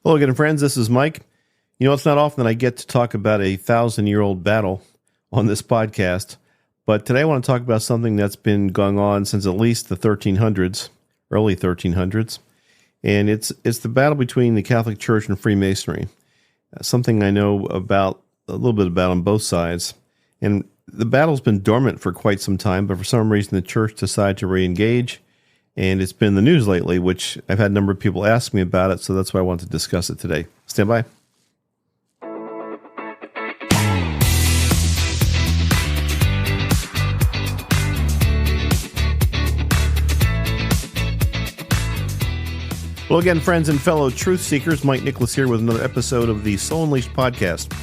Hello again, friends. This is Mike. It's not often that I get to talk about a 1,000-year-old battle on this podcast, but today I want to talk about something that's been going on since at least the 1300s, early 1300s, and it's the battle between the Catholic Church and Freemasonry, something I know about a little bit about on both sides. And the battle's been dormant for quite some time, but for some reason the Church decided to re-engage. And it's been in the news lately, which I've had a number of people ask me about it, so that's why I want to discuss it today. Stand by. Hello again, friends and fellow truth seekers. Mike Nicholas here with another episode of the Soul Unleashed podcast,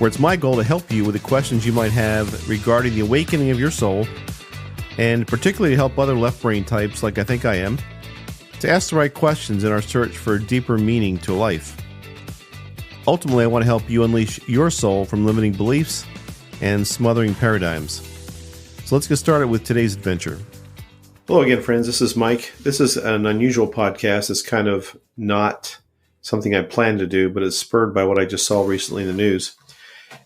where it's my goal to help you with the questions you might have regarding the awakening of your soul, and particularly to help other left-brain types, like I think I am, to ask the right questions in our search for deeper meaning to life. Ultimately, I want to help you unleash your soul from limiting beliefs and smothering paradigms. So let's get started with today's adventure. Hello again, friends. This is Mike. This is an unusual podcast. It's kind of not something I planned to do, but it's spurred by what I just saw recently in the news.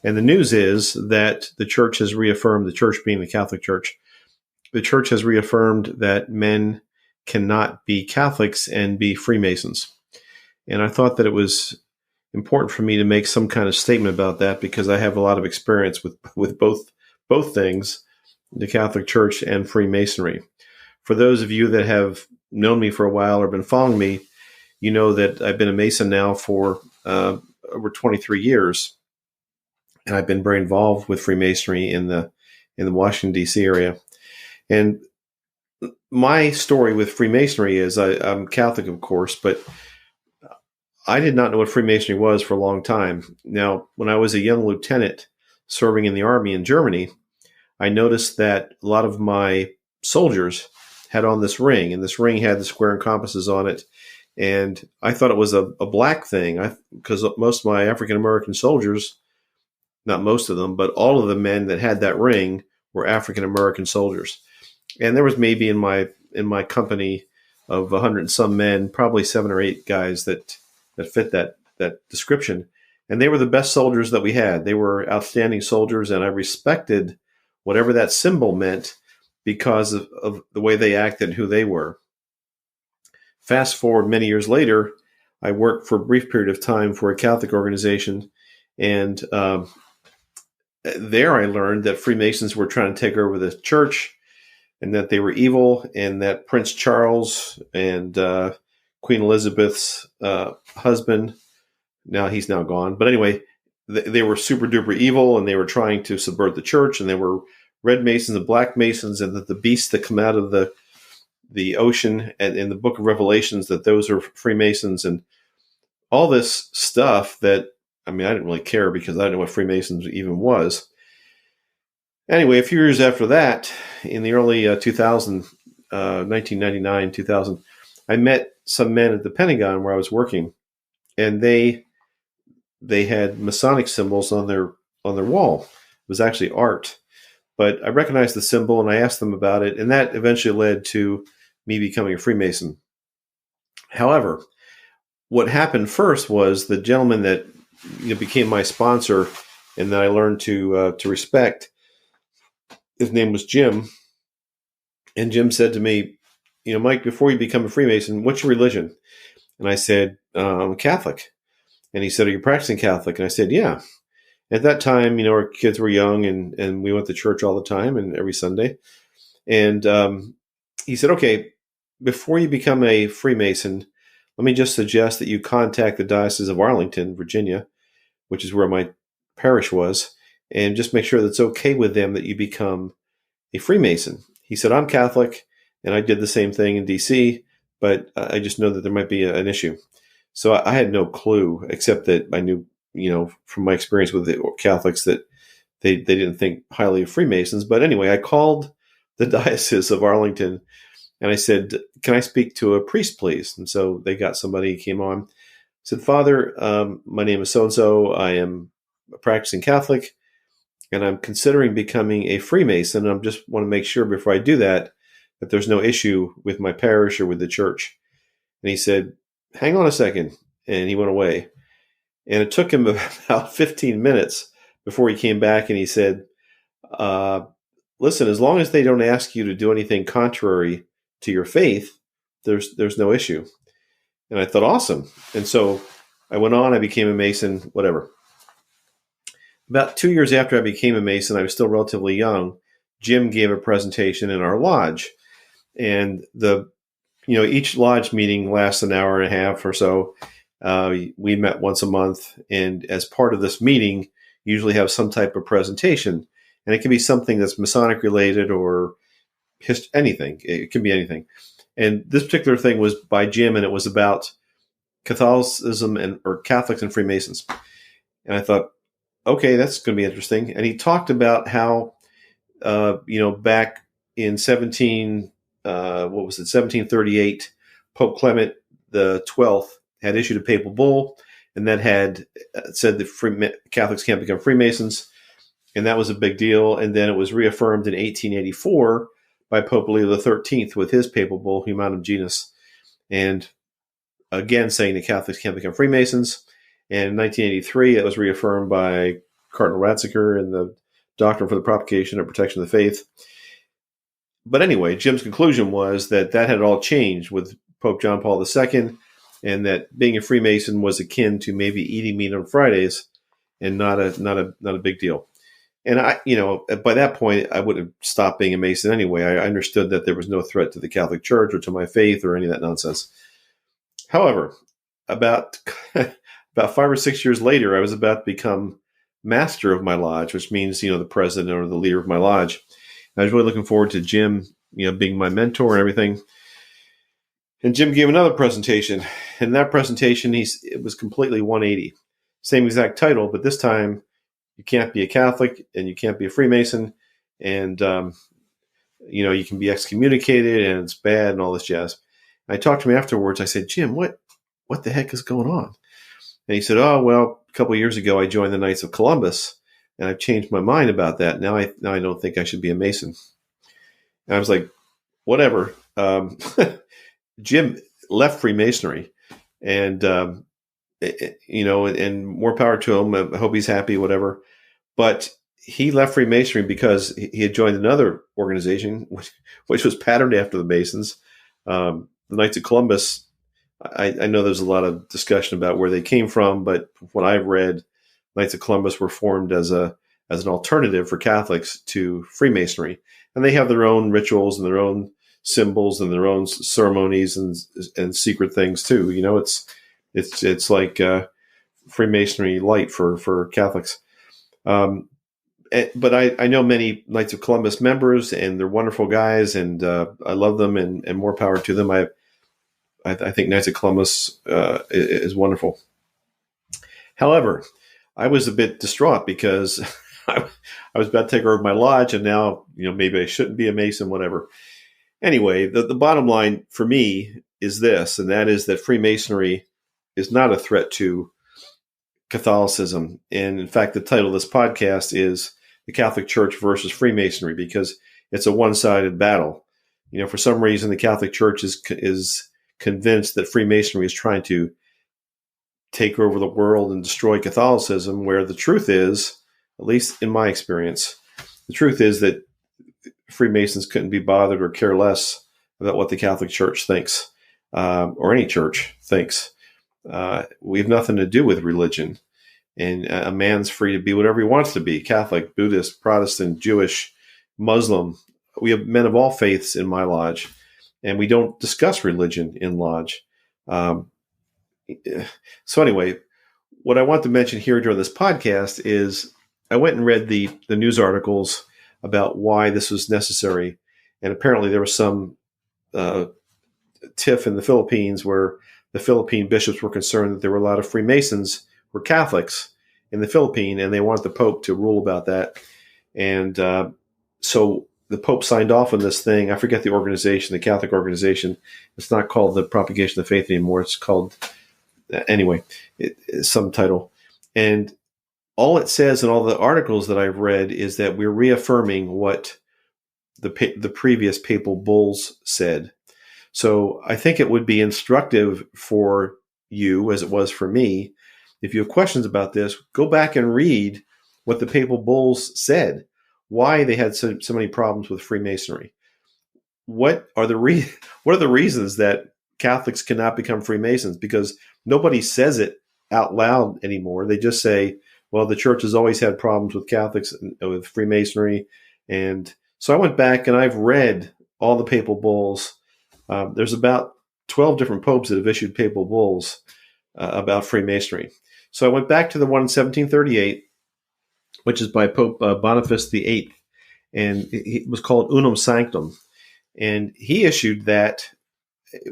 And the news is that the church has reaffirmed, the church being the Catholic Church, the church has reaffirmed that men cannot be Catholics and be Freemasons. And I thought that it was important for me to make some kind of statement about that because I have a lot of experience with both things, the Catholic Church and Freemasonry. For those of you that have known me for a while or been following me, you know that I've been a Mason now for over 23 years. And I've been very involved with Freemasonry in the Washington, D.C. area. And my story with Freemasonry is I'm Catholic, of course, but I did not know what Freemasonry was for a long time. Now, when I was a young lieutenant serving in the Army in Germany, I noticed that a lot of my soldiers had on this ring, and this ring had the square and compasses on it. And I thought it was a black thing because most of my African-American soldiers, not most of them, but all of the men that had that ring were African-American soldiers. And there was maybe in my company of 100 and some men, probably 7 or 8 guys that fit that description. And they were the best soldiers that we had. They were outstanding soldiers, and I respected whatever that symbol meant because of the way they acted and who they were. Fast forward many years later, I worked for a brief period of time for a Catholic organization, and there I learned that Freemasons were trying to take over the church, and that they were evil, and that Prince Charles and Queen Elizabeth's husband, now he's now gone, but anyway, they were super duper evil, and they were trying to subvert the church, and they were red Masons and black Masons, and that the beasts that come out of the ocean and in the book of Revelations, that those are Freemasons, and all this stuff that, I didn't really care because I didn't know what Freemasons even was. Anyway, a few years after that, in the early 1999, 2000, I met some men at the Pentagon where I was working, and they had Masonic symbols on their wall. It was actually art, but I recognized the symbol, and I asked them about it, and that eventually led to me becoming a Freemason. However, what happened first was the gentleman that became my sponsor and that I learned to respect. His name was Jim, and Jim said to me, Mike, before you become a Freemason, what's your religion? And I said, I'm Catholic. And he said, are you practicing Catholic? And I said, yeah. At that time, our kids were young, and we went to church all the time and every Sunday. And he said, okay, before you become a Freemason, let me just suggest that you contact the Diocese of Arlington, Virginia, which is where my parish was, and just make sure that it's okay with them that you become a Freemason. He said, I'm Catholic, and I did the same thing in D.C., but I just know that there might be an issue. So I had no clue, except that I knew, from my experience with the Catholics, that they didn't think highly of Freemasons. But anyway, I called the Diocese of Arlington, and I said, can I speak to a priest, please? And so they got somebody, came on. I said, Father, my name is so-and-so. I am a practicing Catholic, and I'm considering becoming a Freemason. And I just want to make sure before I do that there's no issue with my parish or with the church. And he said, hang on a second. and he went away. And it took him about 15 minutes before he came back, and he said, listen, as long as they don't ask you to do anything contrary to your faith, there's no issue. And I thought, awesome. And so I went on, I became a Mason, whatever. About 2 years after I became a Mason, I was still relatively young. Jim gave a presentation in our lodge, and each lodge meeting lasts an hour and a half or so. We met once a month, and as part of this meeting, usually have some type of presentation, and it can be something that's Masonic related or anything. It can be anything. And this particular thing was by Jim, and it was about Catholicism or Catholics and Freemasons. And I thought, okay, that's going to be interesting. And he talked about how, back in 1738, Pope Clement the 12th had issued a papal bull, and that had said that Catholics can't become Freemasons, and that was a big deal. And then it was reaffirmed in 1884 by Pope Leo XIII with his papal bull, Humanum Genus, and again saying that Catholics can't become Freemasons. And in 1983, it was reaffirmed by Cardinal Ratzinger in the Doctrine for the Propagation and Protection of the Faith. But anyway, Jim's conclusion was that had all changed with Pope John Paul II, and that being a Freemason was akin to maybe eating meat on Fridays, and not a big deal. And by that point, I would have stopped being a Mason anyway. I understood that there was no threat to the Catholic Church or to my faith or any of that nonsense. However, about 5 or 6 years later, I was about to become master of my lodge, which means, the president or the leader of my lodge. And I was really looking forward to Jim, being my mentor and everything. And Jim gave another presentation. And in that presentation, it was completely 180. Same exact title, but this time you can't be a Catholic and you can't be a Freemason. And, you can be excommunicated and it's bad and all this jazz. And I talked to him afterwards. I said, Jim, what the heck is going on? And he said, oh, well, a couple of years ago, I joined the Knights of Columbus, and I've changed my mind about that. Now I don't think I should be a Mason. And I was like, whatever. Jim left Freemasonry, and, and more power to him. I hope he's happy, whatever. But he left Freemasonry because he had joined another organization, which was patterned after the Masons. The Knights of Columbus, I know there's a lot of discussion about where they came from, but what I've read, Knights of Columbus were formed as an alternative for Catholics to Freemasonry, and they have their own rituals and their own symbols and their own ceremonies and secret things too. It's like Freemasonry light for Catholics. But I know many Knights of Columbus members, and they're wonderful guys, and I love them, and more power to them. I think Knights of Columbus is wonderful. However, I was a bit distraught because I was about to take over my lodge, and now maybe I shouldn't be a Mason, whatever. Anyway, the bottom line for me is this, and that is that Freemasonry is not a threat to Catholicism. And in fact, the title of this podcast is The Catholic Church versus Freemasonry, because it's a one-sided battle. For some reason, the Catholic Church is convinced that Freemasonry is trying to take over the world and destroy Catholicism, where the truth is, at least in my experience, the truth is that Freemasons couldn't be bothered or care less about what the Catholic Church thinks, or any church thinks. We have nothing to do with religion, and a man's free to be whatever he wants to be: Catholic, Buddhist, Protestant, Jewish, Muslim. We have men of all faiths in my lodge, and we don't discuss religion in lodge. So anyway, what I want to mention here during this podcast is I went and read the news articles about why this was necessary. And apparently there was some tiff in the Philippines where the Philippine bishops were concerned that there were a lot of Freemasons who were Catholics in the Philippines, and they wanted the Pope to rule about that. And so the Pope signed off on this thing. I forget the organization, the Catholic organization. It's not called the Propagation of the Faith anymore. It's called, anyway, it's some title. And all it says in all the articles that I've read is that we're reaffirming what the previous papal bulls said. So I think it would be instructive for you, as it was for me, if you have questions about this, go back and read what the papal bulls said, why they had so many problems with Freemasonry. What are the reasons that Catholics cannot become Freemasons? Because nobody says it out loud anymore. They just say, well, the church has always had problems with Catholics, with Freemasonry. And so I went back and I've read all the papal bulls. There's about 12 different popes that have issued papal bulls about Freemasonry. So I went back to the one in 1738, which is by Pope Boniface VIII, and it was called Unum Sanctum. And he issued that,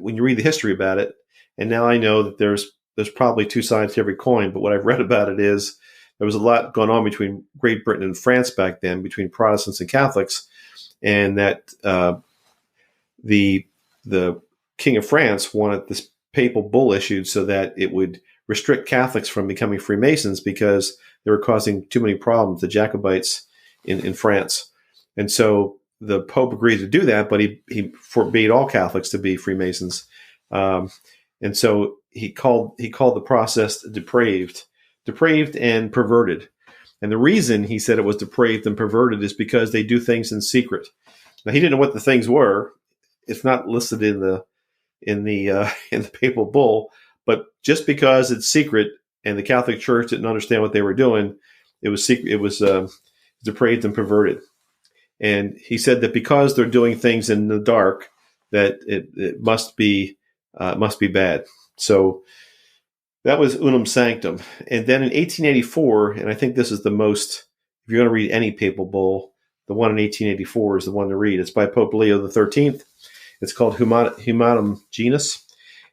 when you read the history about it, and now I know that there's probably two sides to every coin, but what I've read about it is there was a lot going on between Great Britain and France back then, between Protestants and Catholics, and that the King of France wanted this papal bull issued so that it would restrict Catholics from becoming Freemasons because they were causing too many problems, the Jacobites in France. And so the Pope agreed to do that, but he forbade all Catholics to be Freemasons. And so he called the process depraved and perverted. And the reason he said it was depraved and perverted is because they do things in secret. Now, he didn't know what the things were. It's not listed in the papal bull, but just because it's secret and the Catholic Church didn't understand what they were doing, it was secret. It was depraved and perverted. And he said that because they're doing things in the dark, that it must be bad. So that was Unum Sanctum. And then in 1884, and I think this is the most, if you're going to read any papal bull, the one in 1884 is the one to read. It's by Pope Leo XIII. It's called Humanum Genus.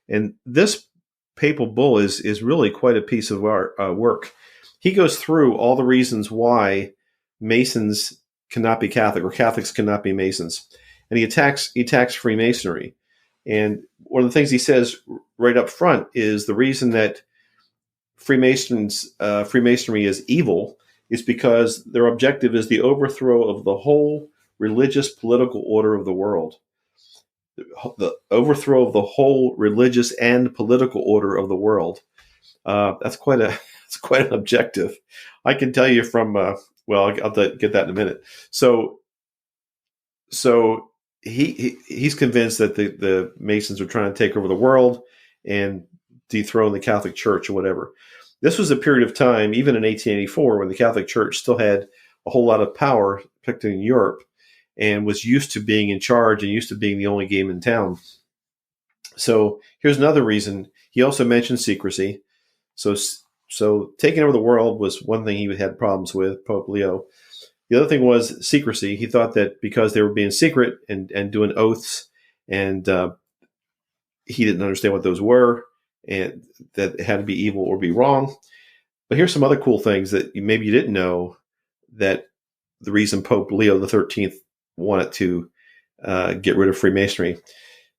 And this papal bull is really quite a piece of work. He goes through all the reasons why Masons cannot be Catholic or Catholics cannot be Masons. And he attacks Freemasonry. And one of the things he says right up front is the reason that Freemasonry is evil is because their objective is the overthrow of the whole religious political order of the world. The overthrow of the whole religious and political order of the world. That's quite an objective. I can tell you from I'll get that in a minute. So he's convinced that the Masons are trying to take over the world and dethrone the Catholic Church or whatever. This was a period of time, even in 1884, when the Catholic Church still had a whole lot of power, particularly in Europe, and was used to being in charge and used to being the only game in town. So here's another reason. He also mentioned secrecy. So taking over the world was one thing he had problems with, Pope Leo. The other thing was secrecy. He thought that because they were being secret and doing oaths, and he didn't understand what those were, and that it had to be evil or be wrong. But here's some other cool things that maybe you didn't know, that the reason Pope Leo XIII wanted to get rid of Freemasonry.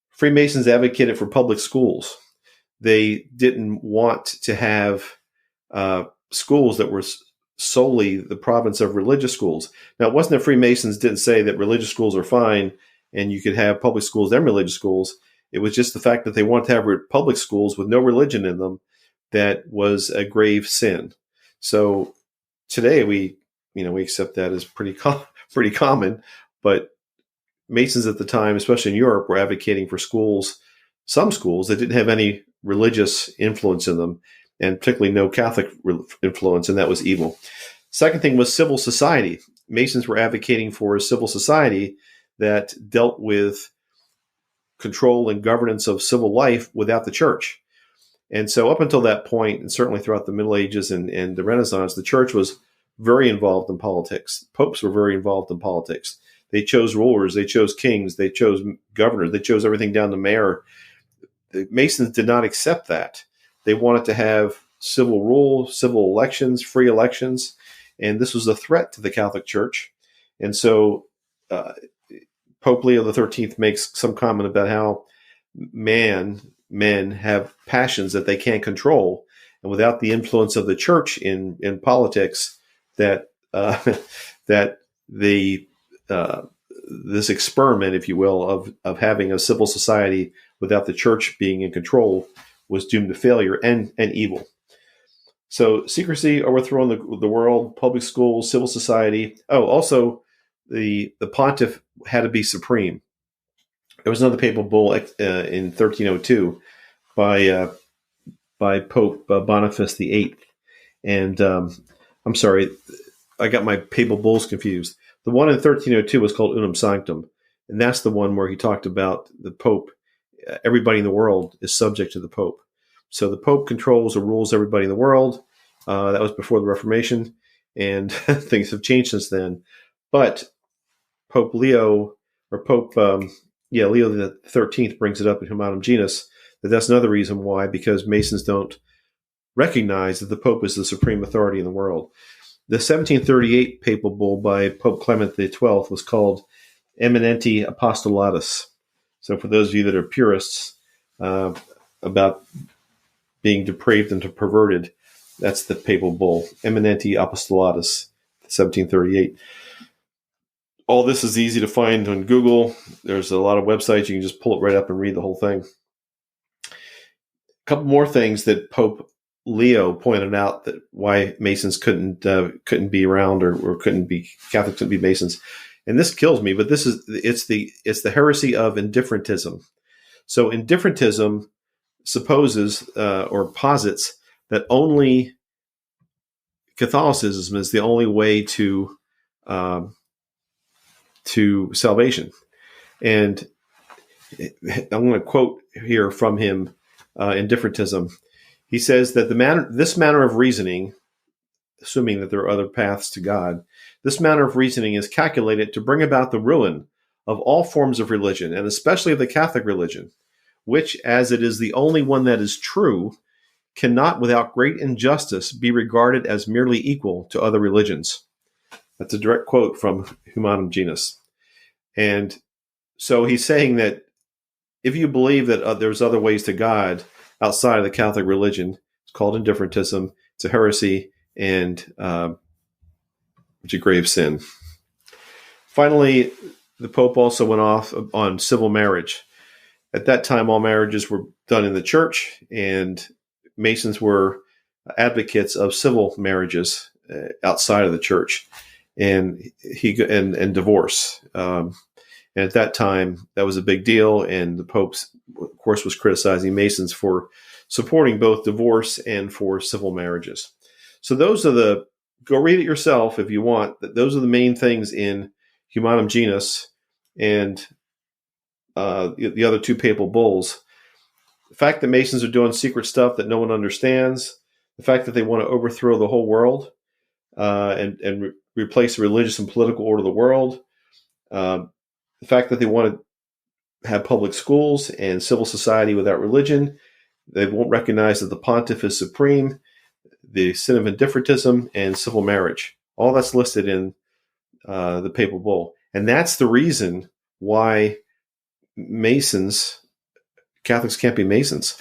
Freemasons advocated for public schools. They didn't want to have schools that were solely the province of religious schools. Now, it wasn't that Freemasons didn't say that religious schools are fine and you could have public schools and religious schools. It was just the fact that they wanted to have public schools with no religion in them that was a grave sin. So today we accept that as pretty common, but Masons at the time, especially in Europe, were advocating for some schools that didn't have any religious influence in them, and particularly no Catholic influence, and that was evil. Second thing was civil society. Masons were advocating for a civil society that dealt with control and governance of civil life without the church. And so up until that point, and certainly throughout the Middle Ages and the Renaissance, the church was very involved in politics. Popes were very involved in politics. They chose rulers, they chose kings, they chose governors, they chose everything down to mayor. The Masons did not accept that. They wanted to have civil rule, civil elections, free elections, and this was a threat to the Catholic Church. And so Pope Leo XIII makes some comment about how men have passions that they can't control, and without the influence of the church in politics, that this experiment, if you will, of having a civil society without the church being in control was doomed to failure and evil. So secrecy, overthrowing the world, public schools, civil society. Oh, also the pontiff had to be supreme. There was another papal bull in 1302 by Pope Boniface VIII. And I'm sorry, I got my papal bulls confused. The one in 1302 was called Unum Sanctum, and that's the one where he talked about the Pope. Everybody in the world is subject to the Pope. So the Pope controls or rules everybody in the world. That was before the Reformation, and things have changed since then. But Pope Leo, or Pope, Leo the 13th brings it up in Humanum Genus, that's another reason why, because Masons don't recognize that the Pope is the supreme authority in the world. The 1738 papal bull by Pope Clement XII was called Eminenti Apostolatus. So for those of you that are purists about being depraved and perverted, that's the papal bull, Eminenti Apostolatus, 1738. All this is easy to find on Google. There's a lot of websites. You can just pull it right up and read the whole thing. A couple more things that Pope Leo pointed out that why Masons couldn't be around or couldn't be Catholics, couldn't be Masons. And this kills me, but it's the heresy of indifferentism. So indifferentism supposes or posits that only Catholicism is the only way to salvation. And I'm going to quote here from him, Indifferentism. He says that this manner of reasoning, assuming that there are other paths to God, this manner of reasoning is calculated to bring about the ruin of all forms of religion, and especially of the Catholic religion, which, as it is the only one that is true, cannot without great injustice be regarded as merely equal to other religions. That's a direct quote from Humanum Genus. And so he's saying that if you believe that there's other ways to God outside of the Catholic religion, it's called indifferentism, it's a heresy, and it's a grave sin. Finally, the Pope also went off on civil marriage. At that time, all marriages were done in the church, and Masons were advocates of civil marriages outside of the church, and divorce. And at that time, that was a big deal, and the Pope, of course, was criticizing Masons for supporting both divorce and for civil marriages. So those are go read it yourself if you want. Those are the main things in Humanum Genus and the other two papal bulls. The fact that Masons are doing secret stuff that no one understands, the fact that they want to overthrow the whole world and replace the religious and political order of the world, the fact that they want to have public schools and civil society without religion, they won't recognize that the pontiff is supreme, the sin of indifferentism, and civil marriage. All that's listed in the papal bull. And that's the reason why Catholics can't be Masons.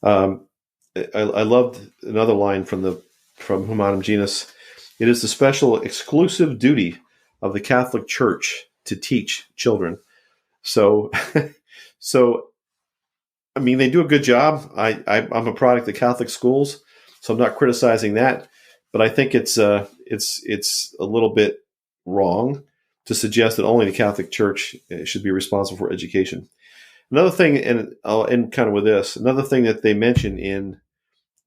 I loved another line from Humanum Genus. It is the special exclusive duty of the Catholic Church to teach children. So I mean, they do a good job. I'm a product of Catholic schools, so I'm not criticizing that, but I think it's a little bit wrong to suggest that only the Catholic Church should be responsible for education. Another thing, and I'll end kind of with this, another thing that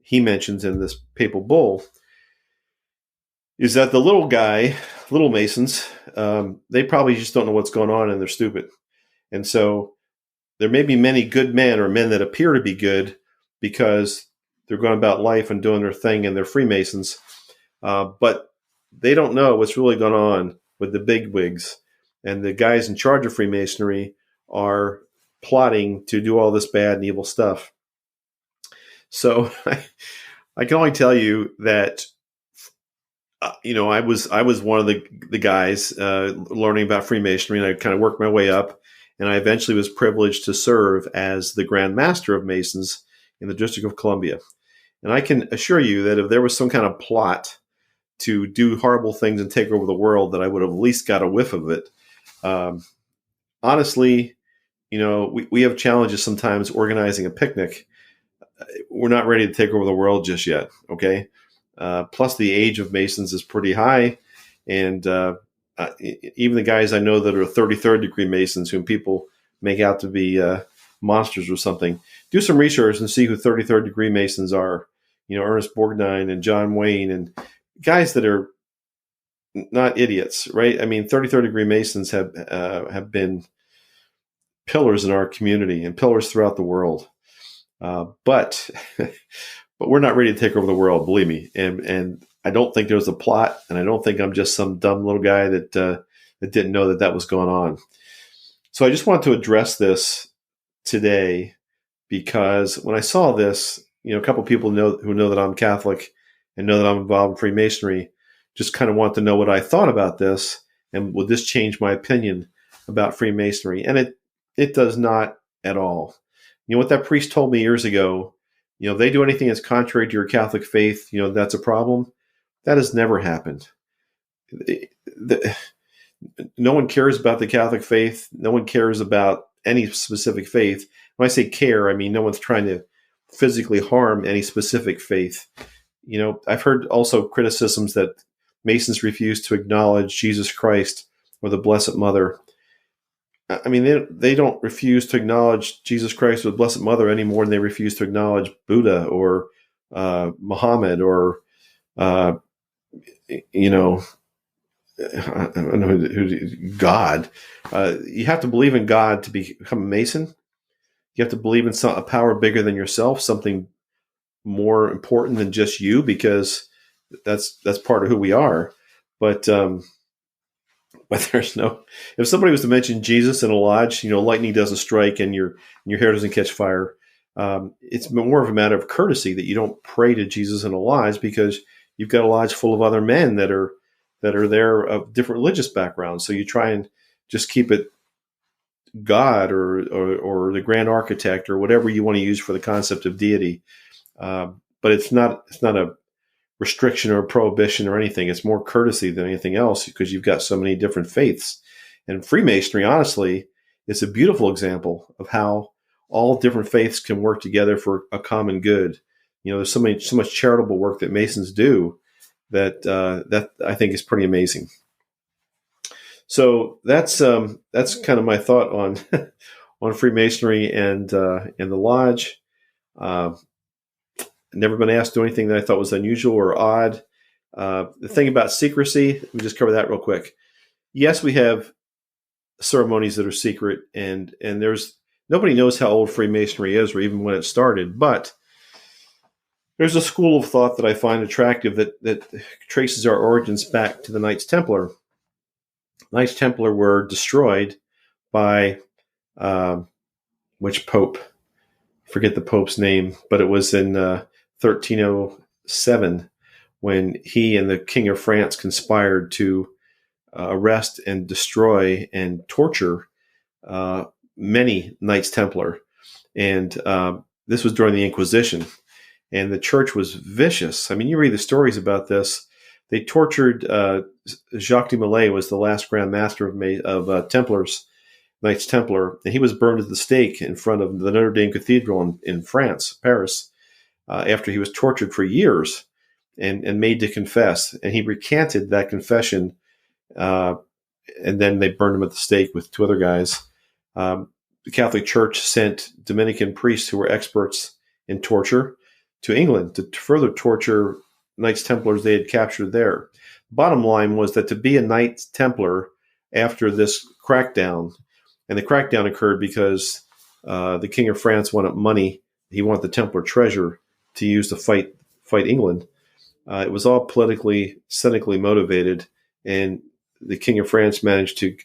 he mentions in this papal bull is that the little Masons, they probably just don't know what's going on and they're stupid. And so there may be many good men or men that appear to be good because they're going about life and doing their thing and they're Freemasons, but they don't know what's really going on with the bigwigs. And the guys in charge of Freemasonry are plotting to do all this bad and evil stuff. So I can only tell you that, I was one of the guys learning about Freemasonry, and I kind of worked my way up, and I eventually was privileged to serve as the Grand Master of Masons in the District of Columbia. And I can assure you that if there was some kind of plot to do horrible things and take over the world, that I would have at least got a whiff of it. Honestly, we have challenges sometimes organizing a picnic we're not ready to take over the world just yet. Okay. Plus, the age of Masons is pretty high, and even the guys I know that are 33rd degree Masons, whom people make out to be monsters or something, do some research and see who 33rd degree Masons are. Ernest Borgnine and John Wayne, and guys that are not idiots, right? I mean, 33rd degree Masons have been pillars in our community and pillars throughout the world. But we're not ready to take over the world, believe me. And I don't think there's a plot, and I don't think I'm just some dumb little guy that didn't know that was going on. So I just want to address this today, because when I saw this, a couple of people who know that I'm Catholic and know that I'm involved in Freemasonry just kind of want to know what I thought about this, and would this change my opinion about Freemasonry? And it does not at all. What that priest told me years ago, if they do anything that's contrary to your Catholic faith, that's a problem. That has never happened. No one cares about the Catholic faith. No one cares about any specific faith. When I say care, I mean no one's trying to physically harm any specific faith. I've heard also criticisms that Masons refuse to acknowledge Jesus Christ or the Blessed Mother. I mean, they don't refuse to acknowledge Jesus Christ or the Blessed Mother any more than they refuse to acknowledge Buddha or Muhammad or, I don't know who God. You have to believe in God to become a Mason. You have to believe in a power bigger than yourself, something more important than just you, because that's part of who we are. But there's no. If somebody was to mention Jesus in a lodge, lightning doesn't strike and your hair doesn't catch fire. It's more of a matter of courtesy that you don't pray to Jesus in a lodge, because you've got a lodge full of other men that are there of different religious backgrounds. So you try and just keep it God or the grand architect or whatever you want to use for the concept of deity. But it's not a restriction or a prohibition or anything. It's more courtesy than anything else, because you've got so many different faiths. And Freemasonry, honestly, is a beautiful example of how all different faiths can work together for a common good. There's so much charitable work that Masons do that I think is pretty amazing. So that's kind of my thought on on Freemasonry and the lodge. Never been asked to do anything that I thought was unusual or odd. The thing about secrecy, let me just cover that real quick. Yes, we have ceremonies that are secret, and there's nobody knows how old Freemasonry is or even when it started, but there's a school of thought that I find attractive that traces our origins back to the Knights Templar. Knights Templar were destroyed by which pope? Forget the pope's name, but it was in 1307 when he and the King of France conspired to arrest and destroy and torture many Knights Templar. And this was during the Inquisition. And the church was vicious. I mean, you read the stories about this. They tortured Jacques de Molay, was the last Grand Master of Templars, Knights Templar, and he was burned at the stake in front of the Notre Dame Cathedral in France, Paris, after he was tortured for years and made to confess. And he recanted that confession, and then they burned him at the stake with two other guys. The Catholic Church sent Dominican priests who were experts in torture to England to further torture Knights Templars they had captured there. Bottom line was that to be a Knights Templar after this crackdown, and the crackdown occurred because the King of France wanted money. He wanted the Templar treasure to use to fight England. It was all politically, cynically motivated, and the King of France managed to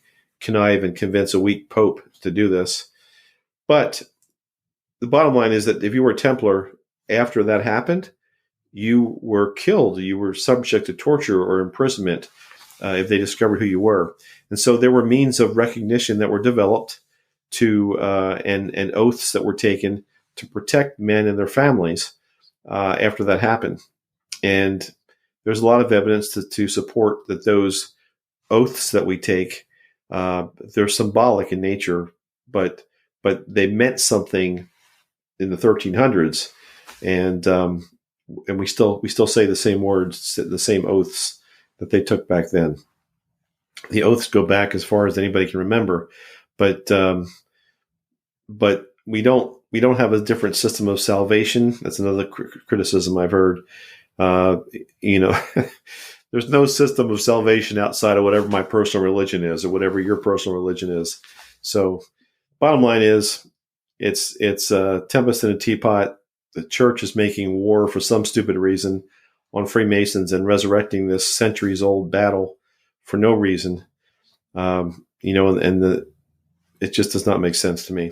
connive and convince a weak pope to do this. But the bottom line is that if you were a Templar, after that happened, you were killed. You were subject to torture or imprisonment if they discovered who you were. And so there were means of recognition that were developed and oaths that were taken to protect men and their families after that happened. And there's a lot of evidence to support that those oaths that we take, they're symbolic in nature, but they meant something in the 1300s. and we still say the same words, the same oaths that they took back then. The oaths go back as far as anybody can remember, but we don't have a different system of salvation. That's another criticism I've heard. There's no system of salvation outside of whatever my personal religion is or whatever your personal religion is. So bottom line is it's a tempest in a teapot. The church is making war for some stupid reason on Freemasons and resurrecting this centuries old battle for no reason. It just does not make sense to me.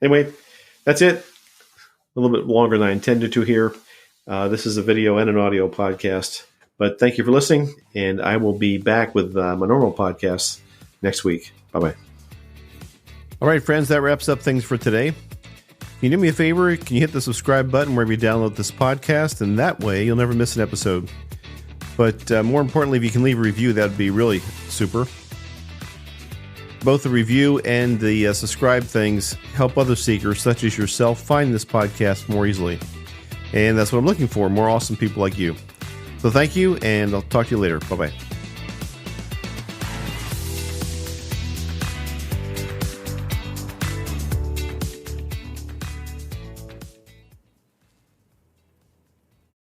Anyway, that's it. A little bit longer than I intended to here. This is a video and an audio podcast, but thank you for listening, and I will be back with my normal podcast next week. Bye-bye. All right, friends, that wraps up things for today. Can you do me a favor? Can you hit the subscribe button wherever you download this podcast, and that way you'll never miss an episode. But more importantly, if you can leave a review, that would be really super. Both the review and the subscribe things help other seekers, such as yourself, find this podcast more easily. And that's what I'm looking for, more awesome people like you. So thank you, and I'll talk to you later. Bye-bye.